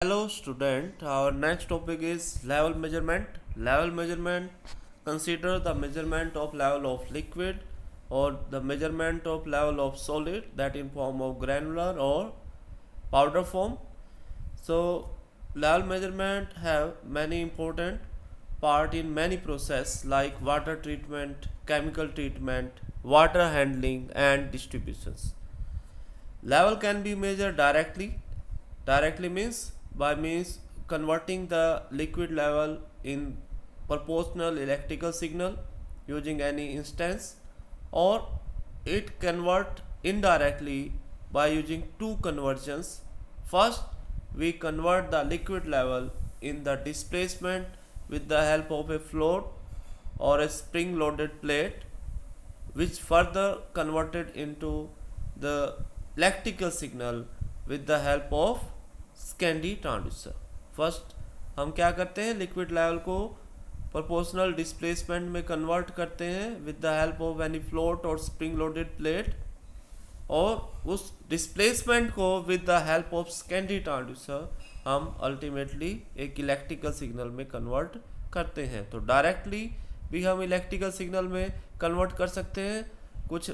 Hello student, our next topic is level measurement. Level measurement consider the measurement of level of liquid or the measurement of level of solid that in form of granular or powder form. So level measurement have many important part in many process like water treatment, chemical treatment, water handling and distributions. Level can be measured directly. Directly means by means converting the liquid level in proportional electrical signal using any instance, or it convert indirectly by using two conversions. First, we convert the liquid level in the displacement with the help of a float or a spring loaded plate, which further converted into the electrical signal with the help of Scandi transducer. First हम क्या करते हैं, liquid level को proportional displacement में convert करते हैं with the help of any float और spring loaded plate, और उस डिस्प्लेसमेंट को with the help of Scandi transducer हम अल्टीमेटली एक इलेक्ट्रिकल सिग्नल में कन्वर्ट करते हैं. तो डायरेक्टली भी हम इलेक्ट्रिकल सिग्नल में कन्वर्ट कर सकते हैं. कुछ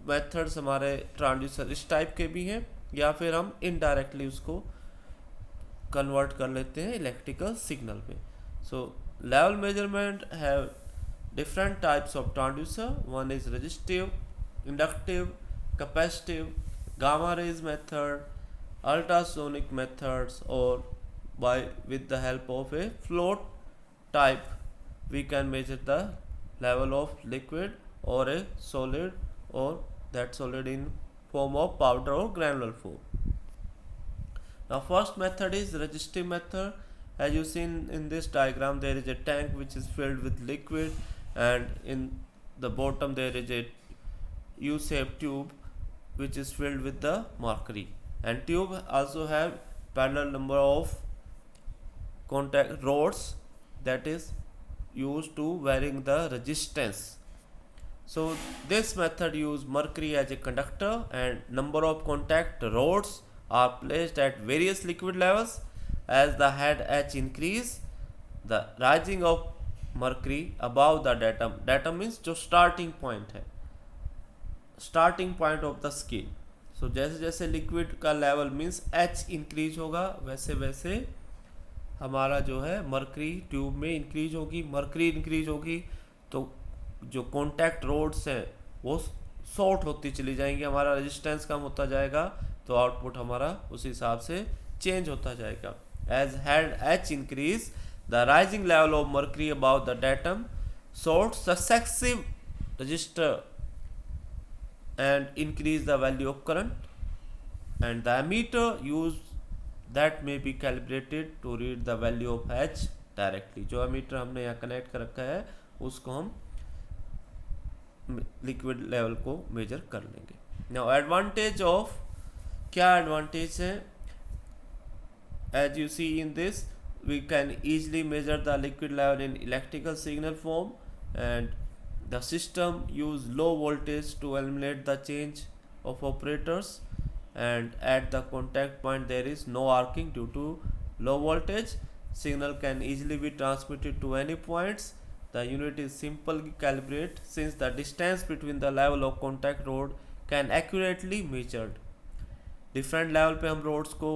मेथड्स हमारे ट्रांसड्यूसर इस टाइप के भी हैं, या फिर हम इनडायरेक्टली उसको कन्वर्ट कर लेते हैं इलेक्ट्रिकल सिग्नल में. सो level measurement have different types of transducer. One is resistive, inductive, capacitive, gamma rays method, ultrasonic methods, or by with the help of a float type we can measure the level of liquid or a solid, or that solid in form of powder or granular form. Now first method is resistive method. As you seen in this diagram, there is a tank which is filled with liquid, and in the bottom there is a U-shaped tube which is filled with the mercury, and tube also have parallel number of contact rods that is used to varying the resistance. So this method use mercury as a conductor, and number of contact rods are placed at various liquid levels. As the head H increase, the rising of mercury above the datum means जो starting point है, starting point of the scale. So जैसे जैसे liquid का level means H increase होगा, वैसे वैसे हमारा जो है mercury ट्यूब में increase होगी. mercury increase होगी तो जो कॉन्टैक्ट रोड्स हैं वो शॉर्ट होती चली जाएंगी, हमारा रेजिस्टेंस कम होता जाएगा, तो आउटपुट हमारा उस हिसाब से चेंज होता जाएगा. As head H increase, the rising level of mercury about the datum short successive register and increase the value of current, and the ammeter used that may be calibrated to read the value of H directly. जो ammeter हमने यहाँ connect कर रखा है उसको हम liquid level को measure कर लेंगे. नाउ एडवांटेज ऑफ, क्या एडवांटेज है, as you see in this we can easily measure the liquid level in electrical signal form, and the system use low voltage to eliminate the change of operators, and at the contact point there is no arcing due to low voltage. Signal can easily be transmitted to any points. The unit is simple calibrate since the distance between the level of contact rod can accurately measured. Different level पे हम roads को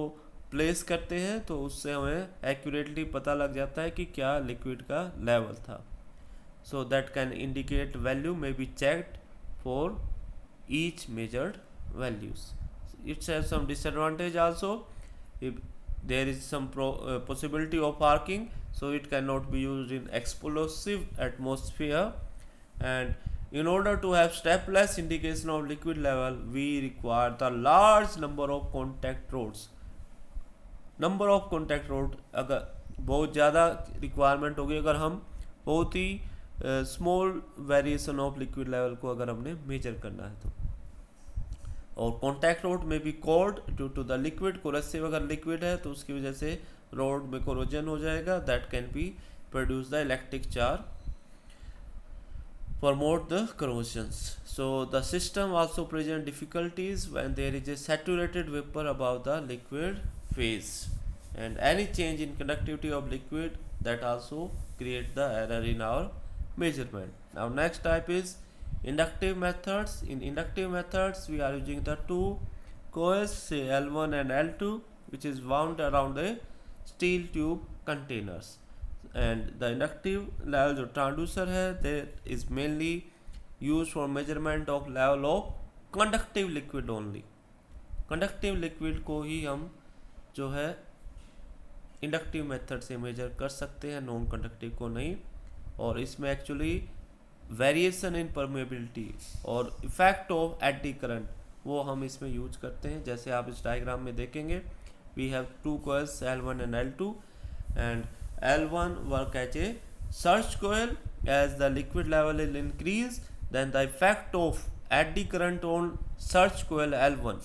place करते हैं तो उससे हमें accurately पता लग जाता है कि क्या लिक्विड का लेवल था. So that can indicate value may be checked for each measured values. It's have some disadvantage also. If there is some possibility of arcing, so it cannot be used in explosive atmosphere, and in order to have stepless indication of liquid level we require the large number of contact rods. number of contact rod अगर बहुत ज़्यादा requirement होगी, अगर हम बहुत ही small variation of liquid level को अगर हमने मेजर करना है तो. और कॉन्टैक्ट रोड में भी corrode due to the liquid, corrosive अगर लिक्विड है तो उसकी वजह से रोड में कोरोजन हो जाएगा, that can be produce the electric charge, promote the corrosions. So the system also present difficulties when there is a saturated vapor above the liquid phase. and any change in conductivity of liquid, that also create the error in our measurement. Now next type is inductive methods. In inductive methods we are using the two coils, say L1 and L2, which is wound around a steel tube containers, and the inductive level जो transducer है that is mainly used for measurement of level of conductive liquid only. Conductive liquid को ही हम जो है inductive method से major कर सकते हैं, नॉन कंडक्टिव को नहीं। और इसमें एक्चुअली वेरिएशन इन परमेबिलिटी और इफेक्ट ऑफ एडी करंट वो हम इसमें यूज करते हैं। जैसे आप इस डायग्राम में देखेंगे, we have two coils L1 and L2, and L1 work as a surge coil. As the liquid level will increase, then the effect of eddy current on surge coil L1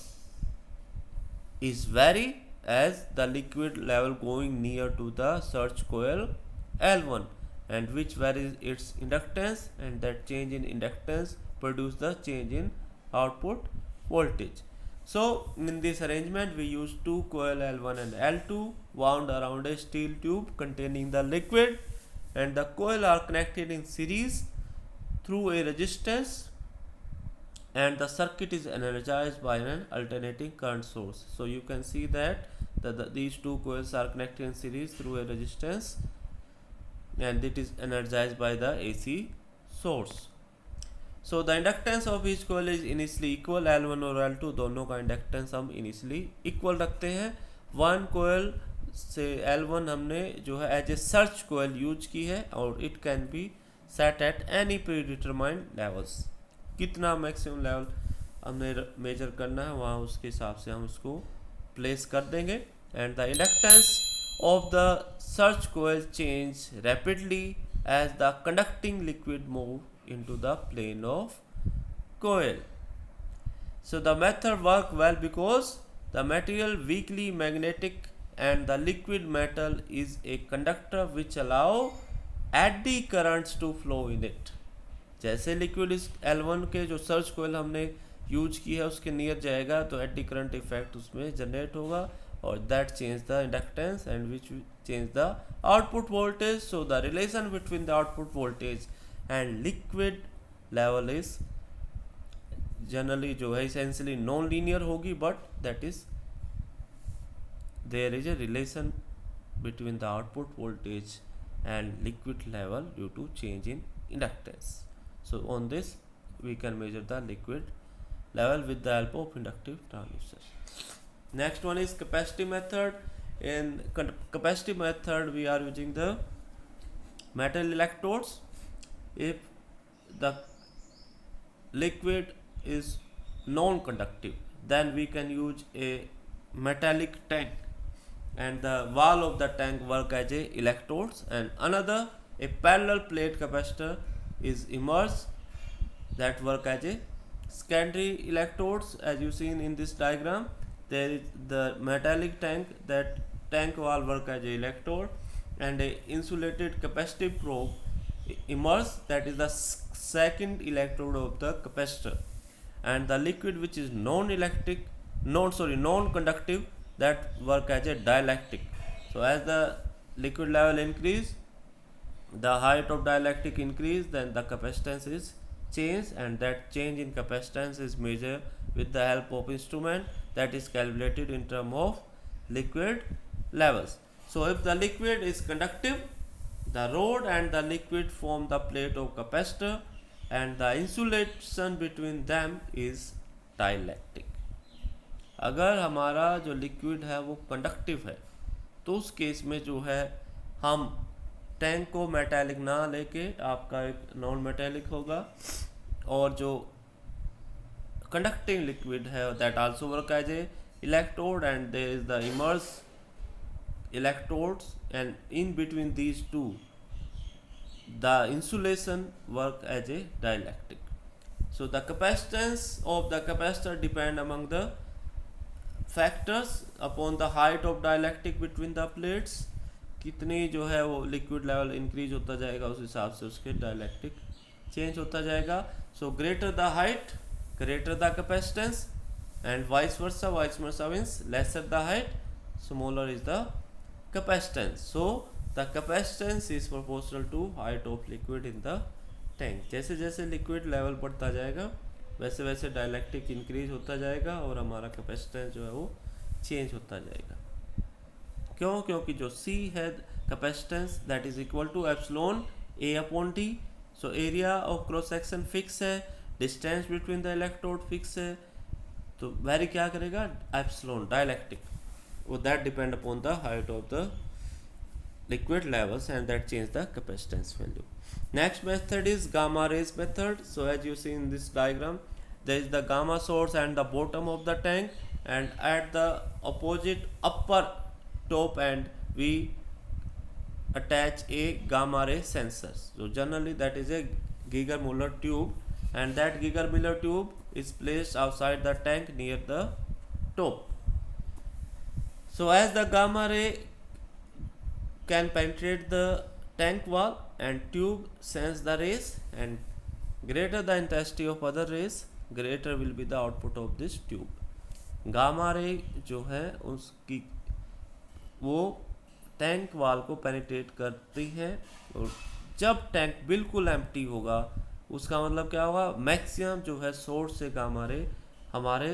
is vary as the liquid level going near to the surge coil L1, and which varies its inductance, and that change in inductance produce the change in output voltage. So in this arrangement we use two coil L1 and L2 wound around a steel tube containing the liquid, and the coil are connected in series through a resistance, and the circuit is energized by an alternating current source. So you can see that these two coils are connected in series through a resistance, and it is energized by the AC source. So the inductance of each coil is initially equal, L1 और L2 दोनों का inductance हम initially equal रखते हैं। One coil से L1 हमने जो है as a search coil use की है, और it can be set at any predetermined levels। कितना मैक्सिमम लेवल हमने मेजर करना है वहाँ उसके हिसाब से हम उसको प्लेस कर देंगे। And the inductance of the search coil change rapidly as the conducting liquid move into the plane of coil. So the method work well because the material weakly magnetic and the liquid metal is a conductor which allow eddy currents to flow in it. जैसे liquid इस L1 के जो search कोयल हमने use की है उसके near जाएगा तो एडी करंट इफेक्ट उसमें जनरेट होगा, और that change the inductance and which change the output voltage. So the relation between the output voltage and liquid level is generally जो है इसेंशियली नॉन लीनियर होगी, but that is there is a relation between the output voltage and liquid level due to change in inductance. So on this we can measure the liquid level with the help of inductive transducer. Next one is capacity method. In capacity method we are using the metal electrodes. If the liquid is non-conductive, then we can use a metallic tank, and the wall of the tank work as a electrodes, and another a parallel plate capacitor is immersed that work as a secondary electrodes. As you seen in this diagram, there is the metallic tank, that tank wall work as a electrode, and a insulated capacitive probe immersed, that is the second electrode of the capacitor, and the liquid which is non-conductive, that work as a dielectric. So as the liquid level increase, the height of dielectric increase, then the capacitance is changed, and that change in capacitance is measured with the help of instrument that is calculated in terms of liquid levels. So if the liquid is conductive, the rod and the liquid form the plate of capacitor, and the insulation between them is dielectric. अगर हमारा जो liquid है वो conductive है तो उस case में जो है हम टैंक को मेटालिक ना लेके आपका एक नॉन मेटालिक होगा, और जो कंडक्टिंग लिक्विड है that also work as a electrode, and there is the immerse electrodes, and in between these two the insulation work as a dielectric. So the capacitance of the capacitor depend among the factors upon the height of dielectric between the plates. कितनी जो है वो liquid level increase होता जाएगा उस हिसाब से उसके डाइलेक्ट्रिक चेंज होता जाएगा. So greater the height greater the capacitance, and vice versa means lesser the height smaller is the capacitance. So the capacitance is proportional to height of liquid in the tank. जैसे जैसे liquid level बढ़ता जाएगा वैसे वैसे dielectric increase होता जाएगा और हमारा कैपेसिटेंस जो है वो चेंज होता जाएगा. क्यों? क्योंकि जो C है capacitance that is equal to epsilon A upon T. So area of cross section fix है, distance between the electrode fix है, तो वेरी क्या करेगा एप्सिलॉन डायलैक्ट्रिक, वो that depend upon the height of the liquid levels and that change the capacitance value. Next method is gamma rays method. So as you see in this diagram, there is the gamma source and the bottom of the tank, and at the opposite upper top end we attach a gamma ray sensor. So generally that is a Geiger-Müller tube, and that Geiger-Müller tube is placed outside the tank near the top. So as the gamma ray can penetrate the tank wall and tube sense the rays, and greater the intensity of other rays, greater will be the output of this tube. Gamma ray जो है उसकी वो tank वाल को penetrate करती है, और जब टैंक बिल्कुल एम्प्टी होगा उसका मतलब क्या होगा, मैक्सिमम जो है सोर्स से गामा रे हमारे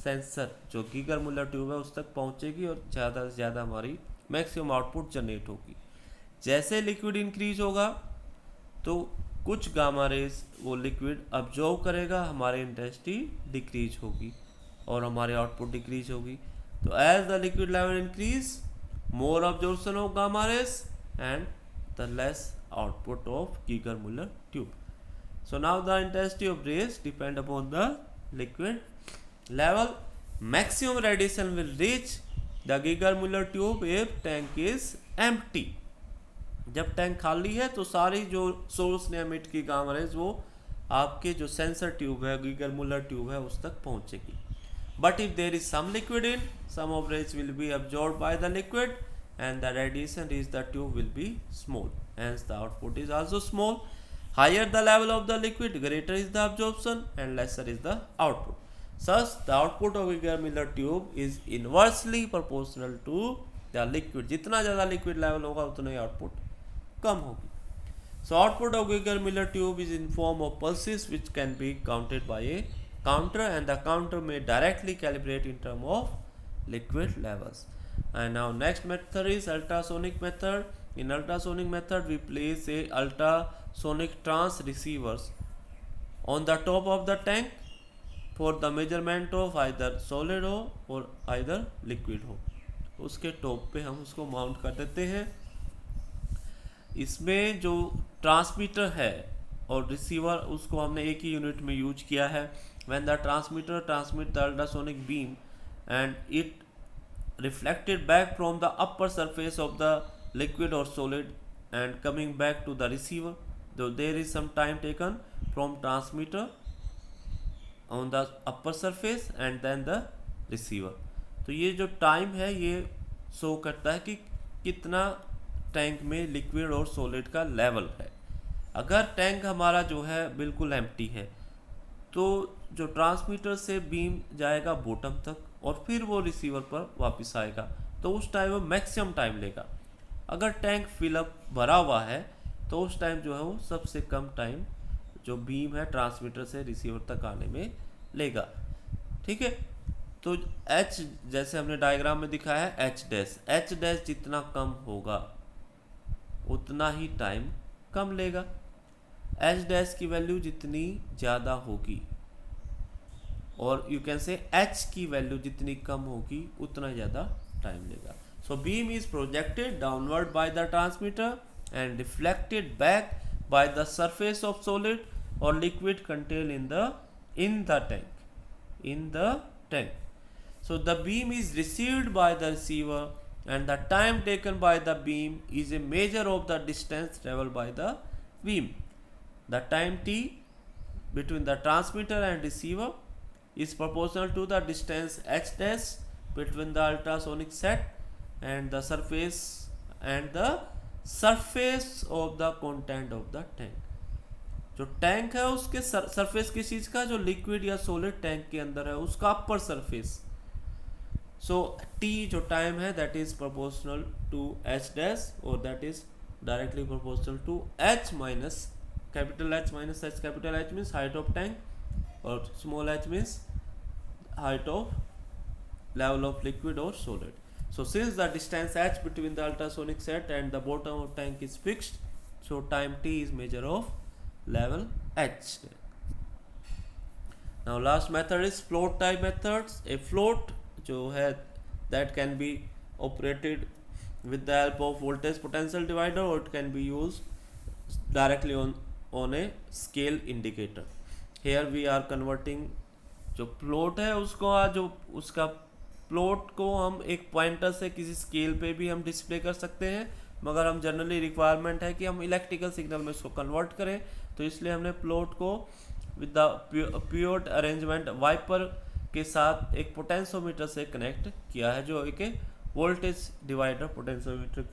सेंसर जो गीगर-मुller ट्यूब है उस तक पहुंचेगी और ज़्यादा से ज़्यादा हमारी मैक्सिमम आउटपुट जनरेट होगी. जैसे लिक्विड इंक्रीज होगा तो कुछ गामा रेज वो लिक्विड अब्जॉर्ब करेगा, हमारी इंटेंसिटी डिक्रीज होगी और हमारे आउटपुट डिक्रीज होगी. तो as the liquid level increase, more absorption of gamma rays and the less output of Geiger Muller tube. So now the intensity of rays depend upon the liquid level. Maximum radiation will reach the Geiger Muller tube if tank is empty. जब tank खाली है तो सारी जो source ने emit की gamma rays वो आपके जो सेंसर ट्यूब है, गीगर-मुller ट्यूब है, उस तक पहुंचेगी. But if there is some liquid in, some of rays will be absorbed by the liquid and the radiation reach the tube will be small, hence the output is also small. Higher the level of the liquid, greater is the absorption and lesser is the output. Thus the output of Geiger-Müller tube is inversely proportional to the liquid. जितना ज़्यादा liquid level होगा उतना ही output कम होगी. So output of Geiger-Müller tube is in form of pulses which can be counted by a counter, and the counter may directly calibrate in terms of liquid levels. And now next method is ultrasonic method. In ultrasonic method we place a ultrasonic trans receivers on the top of the tank for the measurement of either solid हो और either liquid हो. उसके top पे हम उसको mount कर देते हैं. इसमें जो ट्रांसमीटर है और रिसीवर उसको हमने एक ही यूनिट में यूज किया है. When the transmitter transmit the ultrasonic beam and it reflected back from the upper surface of the liquid or solid and coming back to the receiver, though there is some time taken from transmitter on the upper surface and then the receiver. तो ये जो time है ये show करता है कि कितना tank में लिक्विड और सॉलिड का लेवल है. अगर टैंक हमारा जो है बिल्कुल एम्प्टी है तो जो ट्रांसमीटर से बीम जाएगा बॉटम तक और फिर वो रिसीवर पर वापस आएगा, तो उस टाइम वो मैक्सिमम टाइम लेगा. अगर टैंक फिलअप भरा हुआ है तो उस टाइम जो है वो सबसे कम टाइम जो बीम है ट्रांसमीटर से रिसीवर तक आने में लेगा. ठीक है, तो H जैसे हमने डायग्राम में दिखाया है H डैश जितना कम होगा उतना ही टाइम कम लेगा. H डैश की वैल्यू जितनी ज़्यादा होगी और यू कैन से H की वैल्यू जितनी कम होगी उतना ज़्यादा टाइम लेगा. So beam is projected downward by the transmitter and reflected back by the surface of solid और liquid contain in the tank. So the beam is received by the receiver and the time taken by the beam is a measure of the distance travel by the beam. The time t between the transmitter and receiver is proportional to the distance h dash between the ultrasonic set and the surface of the content of the tank. जो tank है उसके surface किस चीज़ का, जो liquid या solid tank के अंदर है उसका अपर सरफेस सो टी जो टाइम है that is proportional to H dash और that is directly proportional to H minus capital H minus H capital H means height of tank और small H means height of level of liquid or solid. So since the distance h between the ultrasonic set and the bottom of tank is fixed, so time t is measure of level h. Now last method is float type methods. A float जो है that can be operated with the help of voltage potential divider or it can be used directly on a scale indicator. Here we are converting जो plot है उसको जो उसका plot को हम एक पॉइंटर से किसी स्केल पे भी हम डिस्प्ले कर सकते हैं, मगर हम जनरली रिक्वायरमेंट है कि हम इलेक्ट्रिकल सिग्नल में इसको कन्वर्ट करें, तो इसलिए हमने प्लॉट को with the pure arrangement wiper के साथ एक पोटेंशियोमीटर से कनेक्ट किया है जो एक वोल्टेज डिवाइडर पोटेंशियोमीटर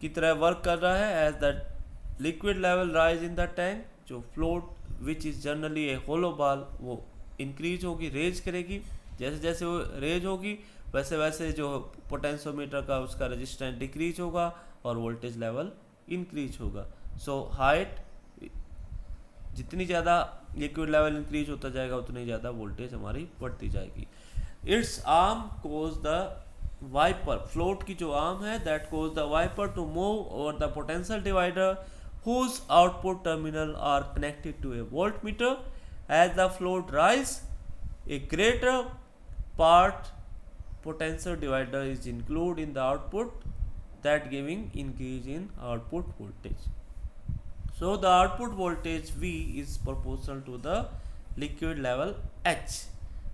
की तरह वर्क कर रहा है. As the liquid level raise in the tank, जो float which is generally a hollow ball वो इंक्रीज होगी, रेज करेगी. जैसे जैसे वो रेज होगी वैसे वैसे जो पोटेंशियोमीटर का उसका रेजिस्टेंस डिक्रीज होगा और वोल्टेज लेवल इंक्रीज होगा. सो हाइट जितनी ज़्यादा लिक्विड लेवल इंक्रीज होता जाएगा उतनी ज़्यादा वोल्टेज हमारी बढ़ती जाएगी. Its arm cause the wiper, float की जो आर्म है that cause the wiper to move over the potential divider whose output terminal are connected to a voltmeter. As the float rise, a greater part potential divider is included in the output, that giving increase in output voltage. So the output voltage V is proportional to the liquid level H.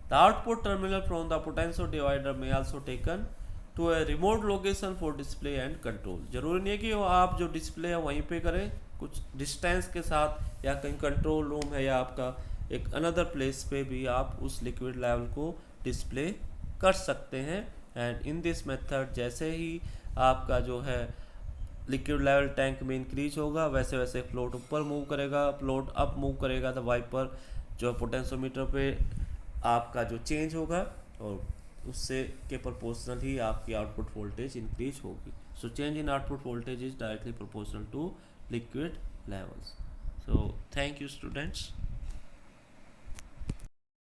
The output terminal from the potential divider may also taken to a remote location for display and control. जरूरी नहीं है कि वो आप जो display है वहीं पे करें, कुछ डिस्टेंस के साथ या कहीं कंट्रोल रूम है या आपका एक अनदर प्लेस पे भी आप उस लिक्विड लेवल को डिस्प्ले कर सकते हैं. एंड इन दिस मेथड जैसे ही आपका जो है लिक्विड लेवल टैंक में इंक्रीज होगा वैसे वैसे फ्लोट ऊपर मूव करेगा, फ्लोट अप मूव करेगा, तो वाइपर जो पोटेंशियोमीटर पे आपका जो चेंज होगा और उससे के प्रोपोर्शनल ही आपकी आउटपुट वोल्टेज इंक्रीज होगी. So change in output voltage is directly proportional to liquid levels. So thank you students.